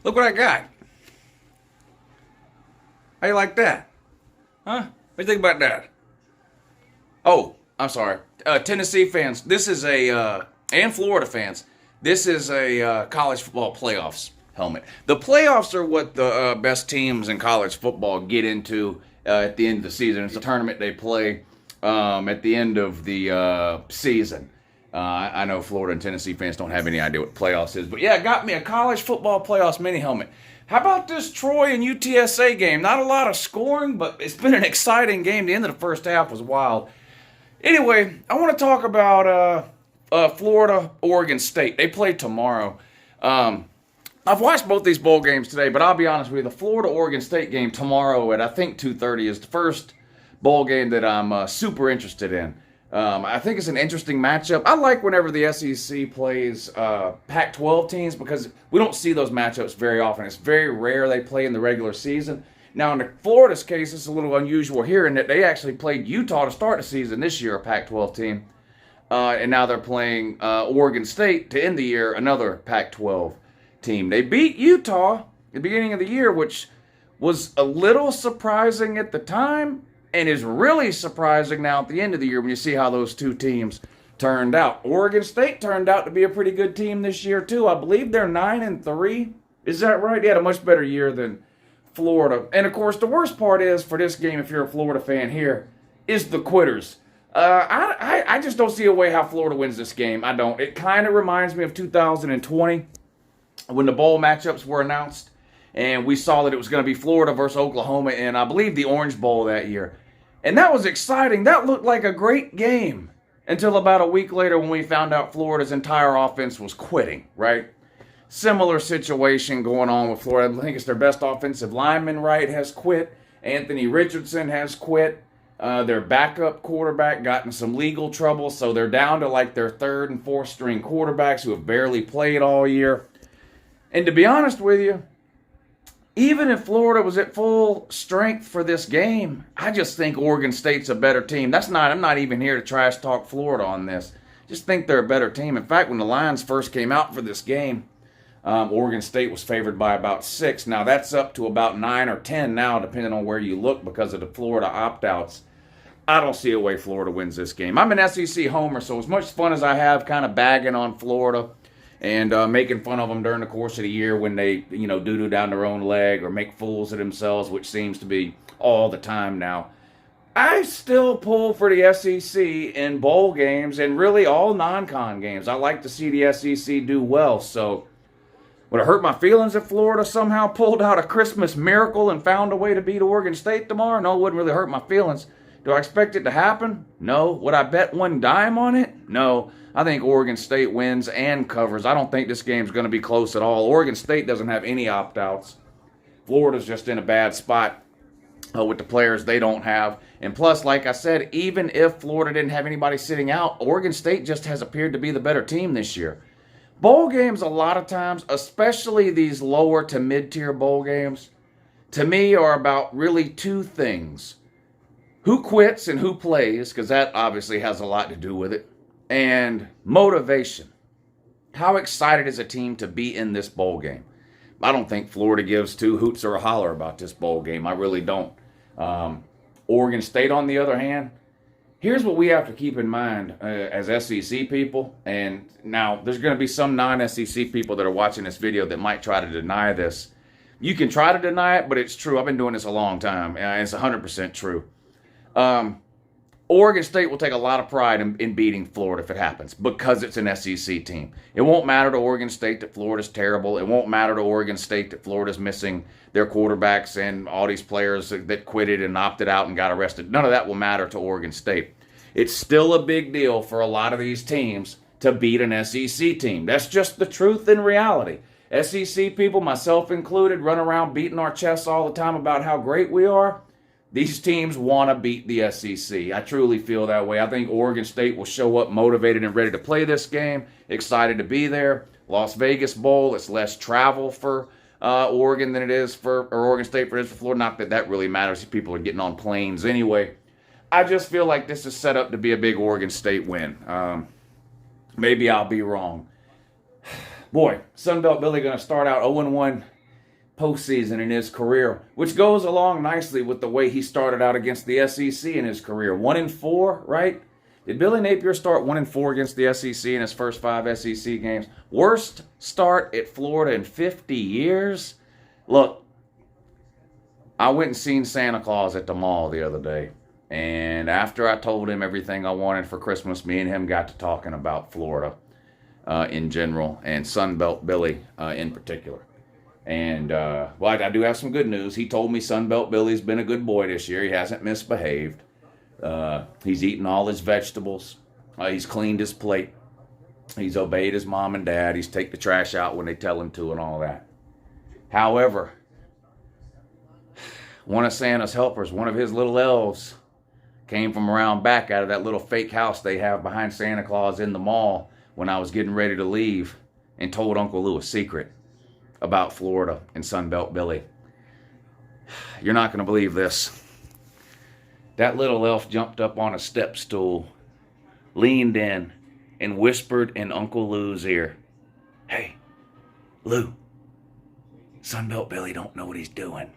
Look what I got. How you like that? Huh? What do you think about that? Oh, I'm sorry. Tennessee fans, this is and Florida fans, this is a college football playoffs helmet. The playoffs are what the best teams in college football get into at the end of the season. It's a tournament they play at the end of the season. I know Florida and Tennessee fans don't have any idea what playoffs is, but yeah, it got me a college football playoffs mini helmet. How about this Troy and UTSA game? Not a lot of scoring, but it's been an exciting game. The end of the first half was wild. Anyway, I want to talk about Florida, Oregon State. They play tomorrow. I've watched both these bowl games today, but I'll be honest with you, the Florida-Oregon State game tomorrow at I think 2:30 is the first bowl game that I'm super interested in. I think it's an interesting matchup. I like whenever the SEC plays Pac-12 teams because we don't see those matchups very often. It's very rare they play in the regular season. Now, in Florida's case, it's a little unusual here in that they actually played Utah to start the season this year, a Pac-12 team. And now they're playing Oregon State to end the year, another Pac-12 team. They beat Utah at the beginning of the year, which was a little surprising at the time and is really surprising now at the end of the year when you see how those two teams turned out. Oregon State turned out to be a pretty good team this year, too. I believe they're 9-3. Is that right? They had a much better year than Florida. And, of course, the worst part is for this game, if you're a Florida fan here, is the quitters. I just don't see a way how Florida wins this game. I don't. It kind of reminds me of 2020 when the bowl matchups were announced and we saw that it was going to be Florida versus Oklahoma in, I believe, the Orange Bowl that year. And that was exciting. That looked like a great game until about a week later when we found out Florida's entire offense was quitting, right? Similar situation going on with Florida. I think it's their best offensive lineman, right, has quit. Anthony Richardson has quit. Their backup quarterback got in some legal trouble, so they're down to like their third and fourth string quarterbacks who have barely played all year. And to be honest with you, even if Florida was at full strength for this game, I just think Oregon State's a better team. I'm not even here to trash talk Florida on this. Just think they're a better team. In fact, when the Lions first came out for this game, Oregon State was favored by about 6. Now that's up to about 9 or 10 now, depending on where you look because of the Florida opt-outs. I don't see a way Florida wins this game. I'm an SEC homer, so as much fun as I have kind of bagging on Florida and making fun of them during the course of the year when they, doo-doo down their own leg or make fools of themselves, which seems to be all the time now, I still pull for the SEC in bowl games and really all non-con games. I like to see the SEC do well, so would it hurt my feelings if Florida somehow pulled out a Christmas miracle and found a way to beat Oregon State tomorrow? No, it wouldn't really hurt my feelings. Do I expect it to happen? No. Would I bet one dime on it? No. I think Oregon State wins and covers. I don't think this game's going to be close at all. Oregon State doesn't have any opt-outs. Florida's just in a bad spot with the players they don't have. And plus, like I said, even if Florida didn't have anybody sitting out, Oregon State just has appeared to be the better team this year. Bowl games, a lot of times, especially these lower to mid-tier bowl games, to me are about really two things. Who quits and who plays, because that obviously has a lot to do with it, and motivation. How excited is a team to be in this bowl game? I don't think Florida gives two hoots or a holler about this bowl game. I really don't. Oregon State, on the other hand, here's what we have to keep in mind as SEC people, and now there's going to be some non-SEC people that are watching this video that might try to deny this. You can try to deny it, but it's true. I've been doing this a long time, and it's 100% true. Oregon State will take a lot of pride in beating Florida if it happens because it's an SEC team. It won't matter to Oregon State that Florida's terrible. It won't matter to Oregon State that Florida's missing their quarterbacks and all these players that quitted and opted out and got arrested. None of that will matter to Oregon State. It's still a big deal for a lot of these teams to beat an SEC team. That's just the truth and reality. SEC people, myself included, run around beating our chests all the time about how great we are. These teams want to beat the SEC. I truly feel that way. I think Oregon State will show up motivated and ready to play this game, excited to be there. Las Vegas Bowl, it's less travel for Oregon than it is for Oregon State for Florida. Not that that really matters. People are getting on planes anyway. I just feel like this is set up to be a big Oregon State win. Maybe I'll be wrong. Boy, Sunbelt Billy going to start out 0-1 postseason in his career, which goes along nicely with the way he started out against the SEC in his career. 1-4, right? Did Billy Napier start 1-4 against the SEC in his first 5 SEC games? Worst start at Florida in 50 years? Look, I went and seen Santa Claus at the mall the other day. And after I told him everything I wanted for Christmas, me and him got to talking about Florida in general and Sunbelt Billy in particular. And, well, I do have some good news. He told me Sunbelt Billy's been a good boy this year. He hasn't misbehaved. He's eaten all his vegetables. He's cleaned his plate. He's obeyed his mom and dad. He's take the trash out when they tell him to and all that. However, one of Santa's helpers, one of his little elves, came from around back out of that little fake house they have behind Santa Claus in the mall when I was getting ready to leave and told Uncle Lou a secret about Florida and Sunbelt Billy. You're not going to believe this. That little elf jumped up on a step stool, leaned in, and whispered in Uncle Lou's ear, "Hey, Lou, Sunbelt Billy don't know what he's doing."